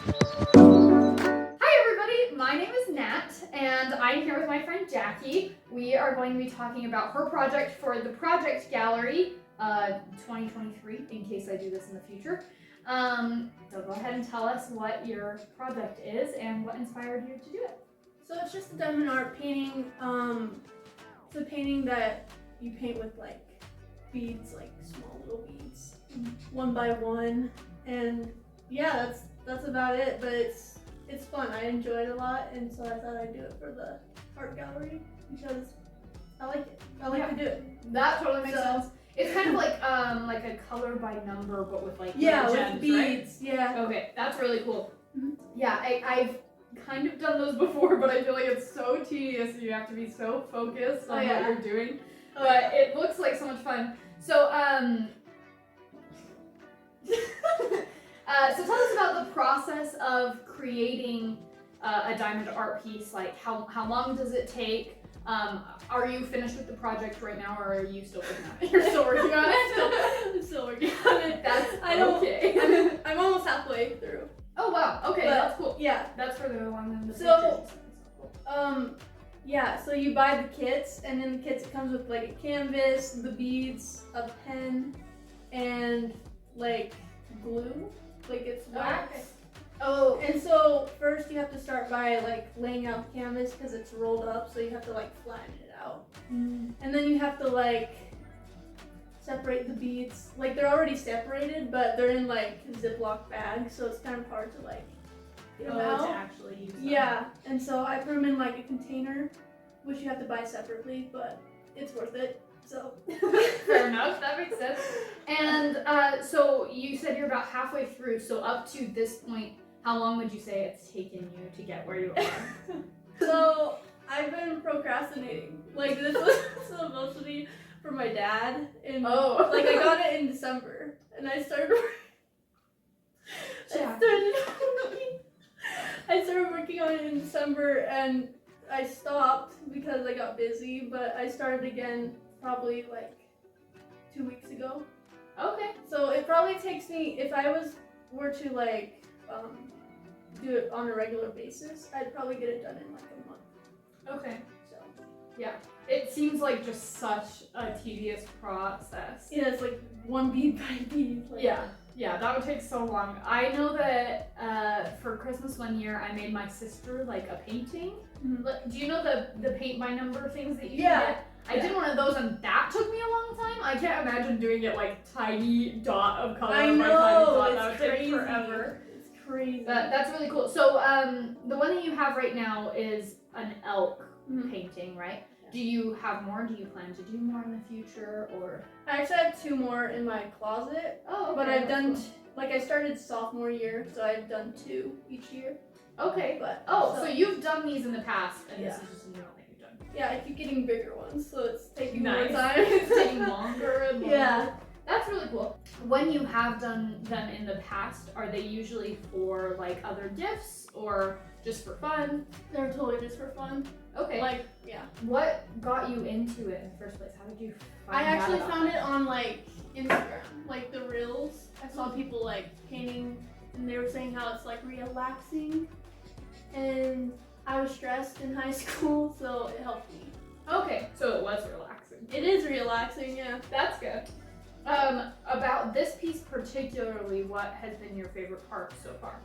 Hi everybody, my name is Nat, and I'm here with my friend Jackie. We are going to be talking about her project for the Project Gallery 2023, in case I do this in the future. So go ahead and tell us what your project is and what inspired you to do it. So it's just a diamond art painting. It's a painting that you paint with like beads, like small little beads, one by one, and yeah, that's about it. But it's fun. I enjoy it a lot, and so I thought I'd do it for the art gallery because I like it. I like to do it. That totally makes sense. It's kind of like a color by number, but with like with gems, beads. Right? Yeah. Okay, that's really cool. Mm-hmm. Yeah, I've kind of done those before, but I feel like it's so tedious. You have to be so focused on what you're doing. But it looks like so much fun. So so tell us about the process of creating a diamond art piece. Like how long does it take? Are you finished with the project right now, or are you still working on it? You're still working on it? I'm still working on it. That's okay. I'm almost halfway through. Oh wow, okay, that's cool. Yeah. That's further along than the So, pictures. Yeah, so you buy the kits, and in the kits it comes with like a canvas, the beads, a pen, and like glue, like it's wax. Okay. Oh, And so first you have to start by like laying out the canvas because it's rolled up, so you have to like flatten it out. And then you have to like separate the beads. Like they're already separated, but they're in like Ziploc bags, so it's kind of hard to like get them out. to actually use them. Yeah, and so I put them in like a container, which you have to buy separately, but it's worth it. So fair enough, that makes sense. And so you said you're about halfway through, so up to this point, how long would you say it's taken you to get where you are? So I've been procrastinating. Like this was supposed to be for my dad, and like I got it in December, and I started working on it in December, and I stopped because I got busy, but I started again probably like 2 weeks ago. Okay. So it probably takes me, if I were to like do it on a regular basis, I'd probably get it done in like a month. Okay. So yeah, it seems like just such a tedious process. yeah, it's like one bead by bead. Like, Yeah, that would take so long. I know that for Christmas one year, I made my sister like a painting. Mm-hmm. Do you know the paint by number things that you get? I did one of those, and that took me a long time. I can't imagine doing it like tiny dot of color I by know, tiny dot. That it's would take crazy. forever. It's crazy. But that's really cool. So the one that you have right now is an elk painting, right? Do you have more? Do you plan to do more in the future, or? I actually have 2 more in my closet. Oh, okay. But I've done, like I started sophomore year, so I've done 2 each year. Okay. But so you've done these in the past, and this is just a new one that you've done. Yeah, I keep getting bigger ones, so it's taking more Nice. time. It's taking longer and longer. Yeah. That's really cool. When you have done them in the past, are they usually for like other gifts or just for fun? They're totally just for fun. Okay. Like, yeah. What got you into it in the first place? How did you find I actually out found it on like Instagram, like the reels. I saw people like painting, and they were saying how it's like relaxing, and I was stressed in high school, so it helped me. Okay, so it was relaxing. It is relaxing, yeah. That's good. About this piece particularly, what has been your favorite part so far?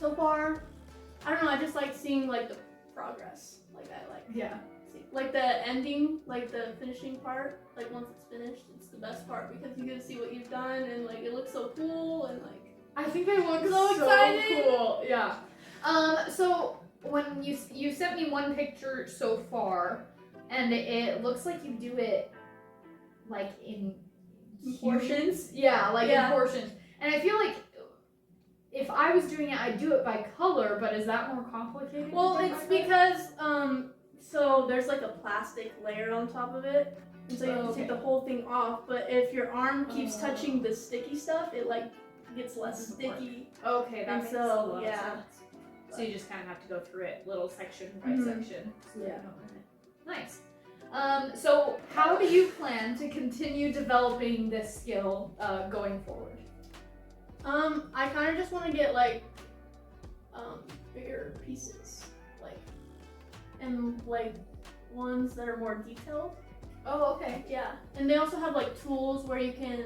So far, I don't know, I just like seeing like the progress. Like I like like the ending, like the finishing part, like once it's finished, it's the best part because you get to see what you've done, and like it looks so cool, and like I think they look so excited. Cool. Yeah. So when you sent me one picture so far, and it looks like you do it like in portions. Yeah, like in portions. And I feel like if I was doing it, I'd do it by color, but is that more complicated? Well, it's because so there's like a plastic layer on top of it, and so you have to take the whole thing off. But if your arm keeps touching the sticky stuff, it like gets less sticky. Okay, that makes a lot of sense. So you just kind of have to go through it little section by section. So you don't ruin it. Nice. So how do you plan to continue developing this skill going forward? I kind of just want to get like bigger pieces, and ones that are more detailed. Oh, okay. Yeah, and they also have tools where you can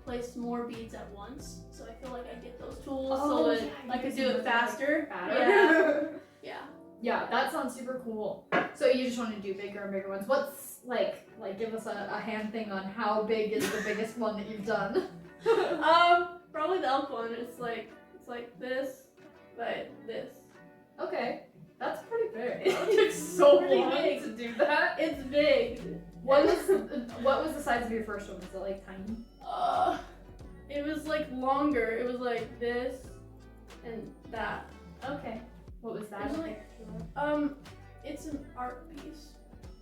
place more beads at once. So I feel like I get those tools so that I could do it faster. Yeah. Yeah. Yeah, that sounds super cool. So you just want to do bigger and bigger ones. What's give us a hand thing on how big is the biggest one that you've done? Probably the elk one. It's like this, but this. Okay, that's pretty big. It took so Pretty long big. to do that. It's big. What was the size of your first one? Was it tiny? It was longer. It was like this and that. Okay. What was that? It was it's an art piece.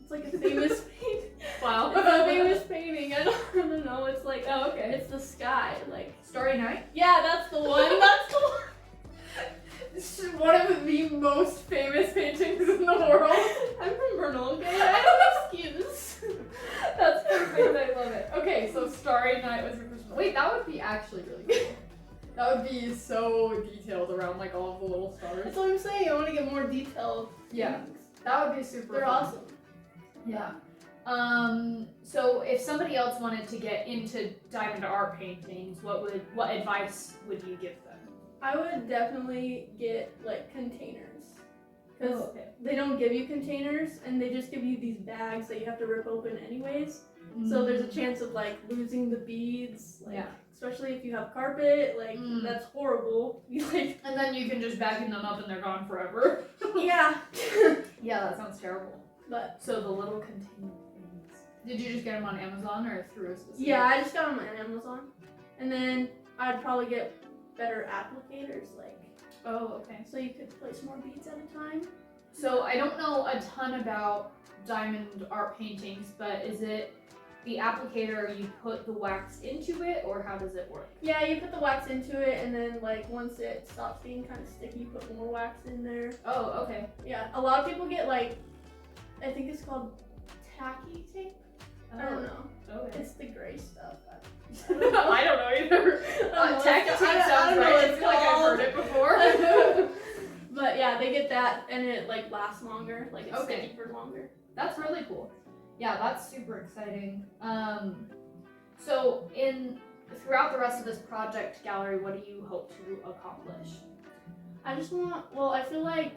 It's like a famous painting. Wow. It's a famous painting. I don't know. It's Oh, okay. It's the sky. Starry Night? Yeah, that's the one. That's the one. It's one of the most famous paintings in the world. I'm from Brno, okay? I have an excuse. That's perfect. I love it. Okay, so Starry Night was your first one. Wait, that would be actually really cool. That would be so detailed around all of the little stars. That's what I'm saying. I want to get more detailed. Yeah, that would be super They're fun. awesome. Yeah. So if somebody else wanted to get into dive into art paintings, what advice would you give them? I would definitely get containers. Because okay. they don't give you containers and they just give you these bags that you have to rip open anyways. So there's a chance of losing the beads. Yeah. Especially if you have carpet, that's horrible. And then you can just vacuum them up and they're gone forever. Yeah. Yeah, that sounds terrible. But so the little container things. Did you just get them on Amazon or through a specific? yeah, I just got them on Amazon. And then I'd probably get better applicators, Oh, okay. so you could place more beads at a time. So I don't know a ton about diamond art paintings, but is it the applicator, you put the wax into it, or how does it work? Yeah, you put the wax into it, and then once it stops being kind of sticky, you put more wax in there. Oh, okay. Yeah, a lot of people get I think it's called tacky tape. I don't know. Okay. It's the gray stuff. I don't know either. Tacky tape I sounds don't know right. what I it's feel like I've called. heard it before. But yeah, they get that, and it lasts longer. It's Okay. sticky for longer. That's really cool. Yeah, that's super exciting. So throughout the rest of this project gallery, what do you hope to accomplish? I just want. Well, I feel like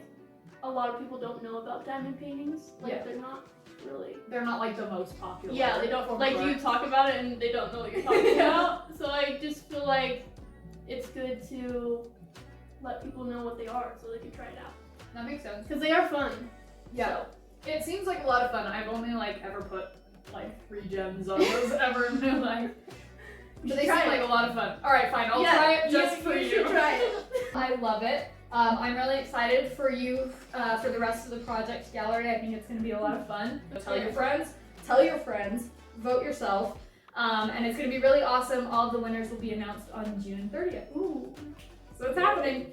a lot of people don't know about diamond paintings. Yeah. They're not really. They're not the most popular. Yeah, they don't form of you art. talk about it and they don't know what you're talking Yeah. about. So I just feel like it's good to let people know what they are so they can try it out. That makes sense. Because they are fun. Yeah. So. It seems like a lot of fun. I've only ever put 3 gems on those ever in my life. But they seem like a lot of fun. Alright, fine. I'll try it just for you. should try it. I love it. I'm really excited for you for the rest of the project gallery. I think it's going to be a lot of fun. Tell your friends, vote yourself, and it's going to be really awesome. All of the winners will be announced on June 30th. Ooh. So it's happening.